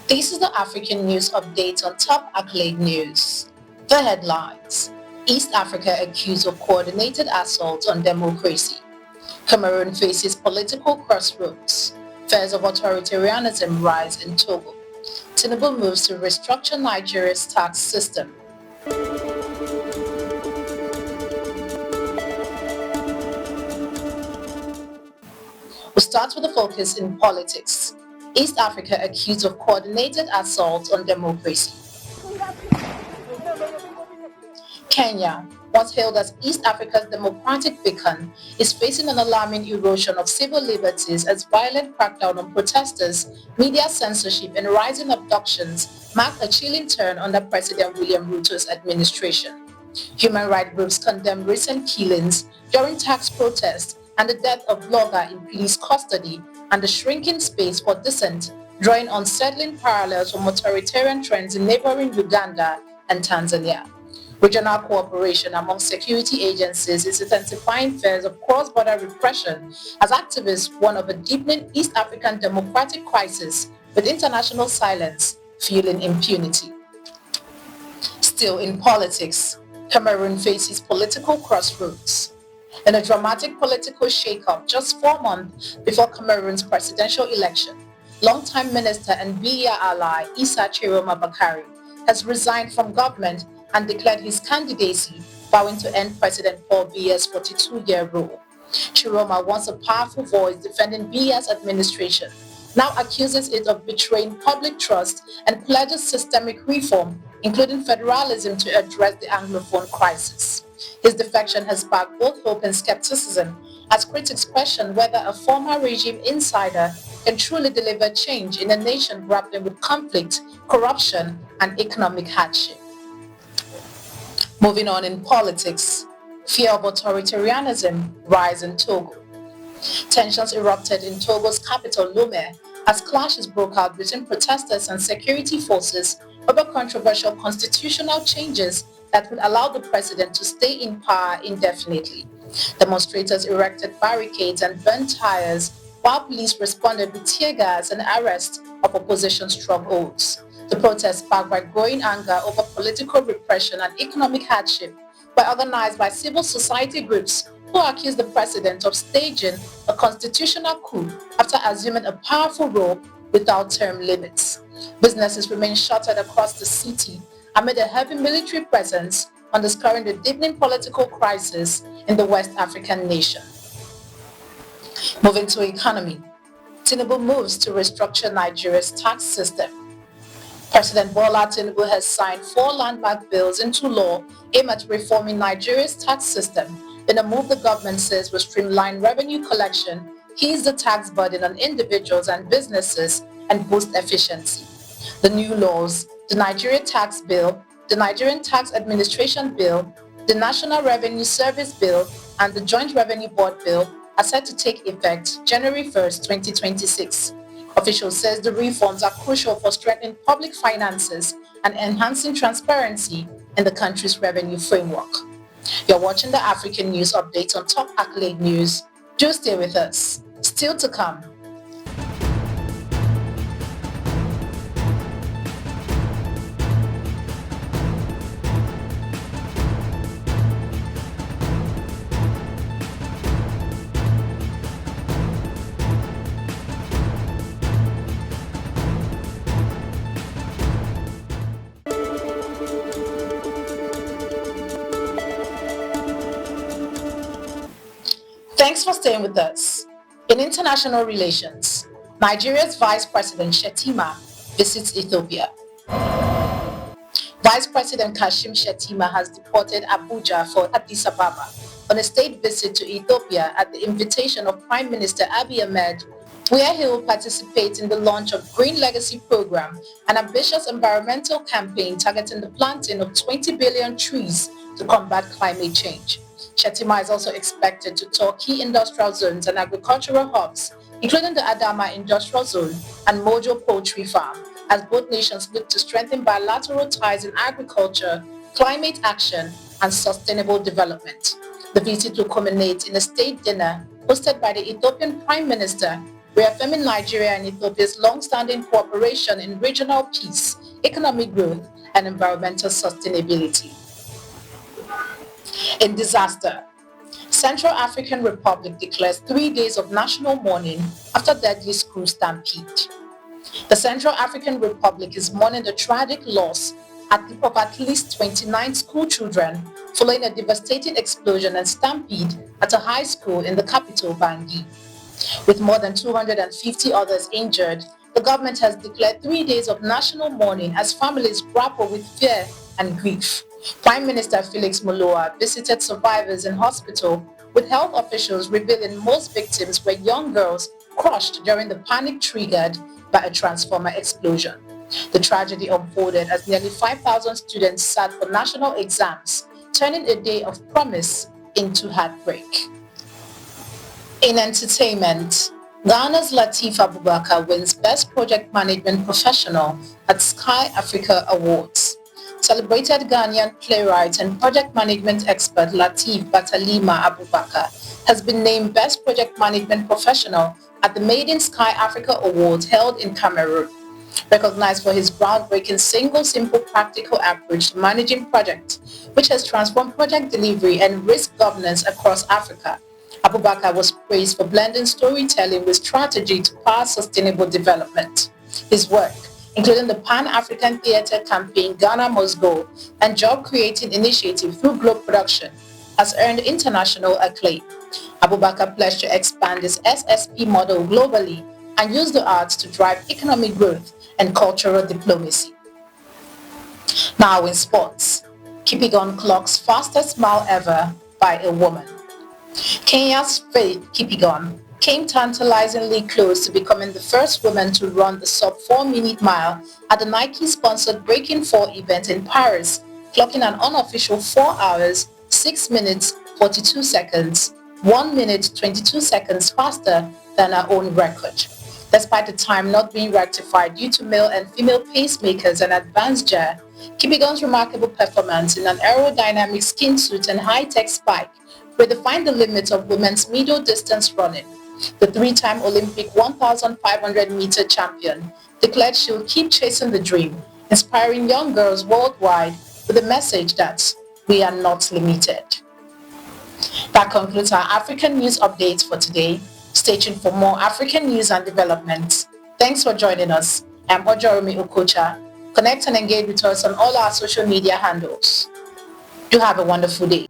This is the African News Update on Top Accolade News. The headlines: East Africa accused of coordinated assault on democracy. Cameroon faces political crossroads. Fears of authoritarianism rise in Togo. Tinubu moves to restructure Nigeria's tax system. We'll start with the focus in politics. East Africa accused of coordinated assault on democracy. Kenya, once hailed as East Africa's democratic beacon, is facing an alarming erosion of civil liberties as violent crackdown on protesters, media censorship, and rising abductions mark a chilling turn under President William Ruto's administration. Human rights groups condemn recent killings during tax protests and the death of blogger in police custody and the shrinking space for dissent, drawing unsettling parallels from authoritarian trends in neighboring Uganda and Tanzania. Regional cooperation among security agencies is intensifying fears of cross-border repression as activists warn of a deepening East African democratic crisis with international silence fueling impunity. Still in politics, Cameroon faces political crossroads. In a dramatic political shake-up just 4 months before Cameroon's presidential election, longtime minister and Biya ally Issa Tchiroma Bakary has resigned from government and declared his candidacy, vowing to end President Paul Biya's 42-year rule. Tchiroma, once a powerful voice defending Biya's administration, now accuses it of betraying public trust and pledges systemic reform, including federalism, to address the Anglophone crisis. His defection has sparked both hope and skepticism as critics question whether a former regime insider can truly deliver change in a nation grappling with conflict, corruption, and economic hardship. Moving on in politics, fear of authoritarianism rise in Togo. Tensions erupted in Togo's capital, Lomé, as clashes broke out between protesters and security forces over controversial constitutional changes that would allow the president to stay in power indefinitely. Demonstrators erected barricades and burned tires, while police responded with tear gas and arrest of opposition strongholds. The protests, sparked by growing anger over political repression and economic hardship, were organized by civil society groups who accused the president of staging a constitutional coup after assuming a powerful role without term limits. Businesses remain shuttered across the city amid a heavy military presence, underscoring the deepening political crisis in the West African nation. Moving to economy, Tinubu moves to restructure Nigeria's tax system. President Bola Tinubu has signed 4 land-backed bills into law aimed at reforming Nigeria's tax system in a move the government says will streamline revenue collection, ease the tax burden on individuals and businesses, and boost efficiency. The new laws, the Nigeria Tax Bill, the Nigerian Tax Administration Bill, the National Revenue Service Bill, and the Joint Revenue Board Bill, are set to take effect January 1st, 2026. Officials say the reforms are crucial for strengthening public finances and enhancing transparency in the country's revenue framework. You're watching the African News Update on Top Accolade News. Do stay with us. Still to come. Thanks for staying with us. In international relations, Nigeria's Vice President Shettima visits Ethiopia. Vice President Kashim Shettima has departed Abuja for Addis Ababa on a state visit to Ethiopia at the invitation of Prime Minister Abiy Ahmed, where he will participate in the launch of Green Legacy Program, an ambitious environmental campaign targeting the planting of 20 billion trees to combat climate change. Shettima is also expected to tour key industrial zones and agricultural hubs, including the Adama Industrial Zone and Mojo Poultry Farm, as both nations look to strengthen bilateral ties in agriculture, climate action, and sustainable development. The visit will culminate in a state dinner hosted by the Ethiopian Prime Minister reaffirming Nigeria and Ethiopia's long-standing cooperation in regional peace, economic growth, and environmental sustainability. In disaster, Central African Republic declares 3 days of national mourning after deadly school stampede. The Central African Republic is mourning the tragic loss of at least 29 school children following a devastating explosion and stampede at a high school in the capital, Bangui. With more than 250 others injured, the government has declared 3 days of national mourning as families grapple with fear and grief. Prime Minister Felix Moloa visited survivors in hospital, with health officials revealing most victims were young girls crushed during the panic triggered by a transformer explosion. The tragedy unfolded as nearly 5,000 students sat for national exams, turning a day of promise into heartbreak. In entertainment, Ghana's Lateef Abubakar wins Best Project Management Professional at Sky Africa Awards. Celebrated Ghanaian playwright and project management expert Lateef Batalima Abubakar has been named Best Project Management Professional at the Made in Sky Africa Awards held in Cameroon. Recognized for his groundbreaking single, simple, practical approach to managing projects, which has transformed project delivery and risk governance across Africa, Abubakar was praised for blending storytelling with strategy to power sustainable development. His work, including the Pan-African Theatre campaign Ghana Must Go and job-creating initiative through Globe Production, has earned international acclaim. Abubakar pledged to expand his SSP model globally and use the arts to drive economic growth and cultural diplomacy. Now in sports, Kipyegon clocks fastest mile ever by a woman. Kenya's Faith Kipyegon came tantalizingly close to becoming the first woman to run the sub-4-minute mile at the Nike-sponsored Breaking 4 event in Paris, clocking an unofficial 4 hours, 6 minutes, 42 seconds, 1 minute, 22 seconds faster than her own record. Despite the time not being rectified due to male and female pacemakers and advanced gear, Kipyegon's remarkable performance in an aerodynamic skin suit and high-tech spike redefined the limits of women's middle distance running. The three-time Olympic 1,500-meter champion declared she will keep chasing the dream, inspiring young girls worldwide with the message that we are not limited. That concludes our African news updates for today. Stay tuned for more African news and developments. Thanks for joining us. I'm Ojoromi Okocha. Connect and engage with us on all our social media handles. Do have a wonderful day.